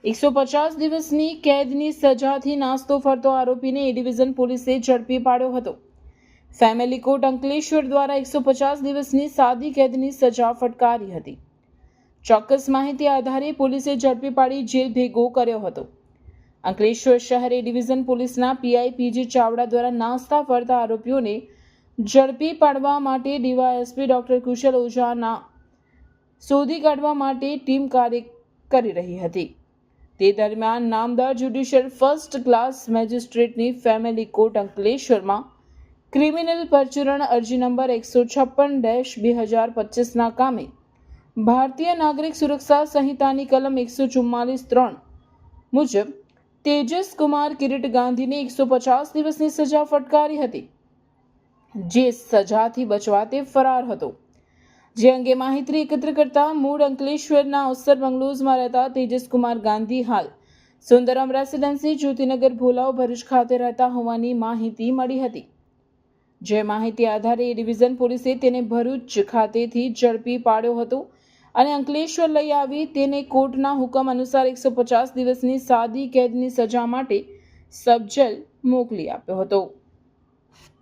150 દિવસની કેદની સજાથી નાસ્તો ફરતો આરોપીને એ ડિવિઝન પોલીસે ઝડપી પાડ્યો હતો. ફેમિલી કોર્ટ અંકલેશ્વર દ્વારા 150 દિવસની સાદી કેદની સજા ફટકારી હતી. ચોક્કસ માહિતી આધારે પોલીસે ઝડપી પાડી જેલ ભેગો કર્યો હતો. અંકલેશ્વર શહેર એ ડિવિઝન પોલીસના પીઆઈ પીજી ચાવડા દ્વારા નાસ્તા ફરતા આરોપીઓને ઝડપી પાડવા માટે ડીવાયએસપી ડોક્ટર કુશલ ઓઝાના શોધી કાઢવા માટે ટીમ કાર્ય કરી રહી હતી. તે દરમિયાન નામદાર જ્યુડિશિયલ ફર્સ્ટ ક્લાસ મેજિસ્ટ્રેટની ફેમિલી કોર્ટ અંકલેશ્વરમાં ક્રિમિનલ પરચુરણ અરજી નંબર 156-2025ના કામે ભારતીય નાગરિક સુરક્ષા સંહિતાની કલમ 144(3) મુજબ તેજસ કુમાર કિરીટ ગાંધીને 150 દિવસની સજા ફટકારી હતી, જે સજાથી બચવા તે ફરાર હતો. જે અંગે માહિતી એકત્ર કરતા મૂળ અંકલેશ્વરના અવસર બંગલોઝમાં રહેતા તેજસ કુમાર ગાંધી હાલ સુંદરમ રેસિડેન્સી જ્યોતિનગર ભોલાવ ભરૂચ ખાતે રહેતા હોવાની માહિતી મળી હતી. જે માહિતી આધારે એ ડિવિઝન પોલીસે તેને ભરૂચ ખાતેથી ઝડપી પાડ્યો હતો અને અંકલેશ્વર લઈ આવી તેને કોર્ટના હુકમ અનુસાર 150 દિવસની સાદી કેદની સજા માટે સબ જેલ મોકલી આપ્યો હતો.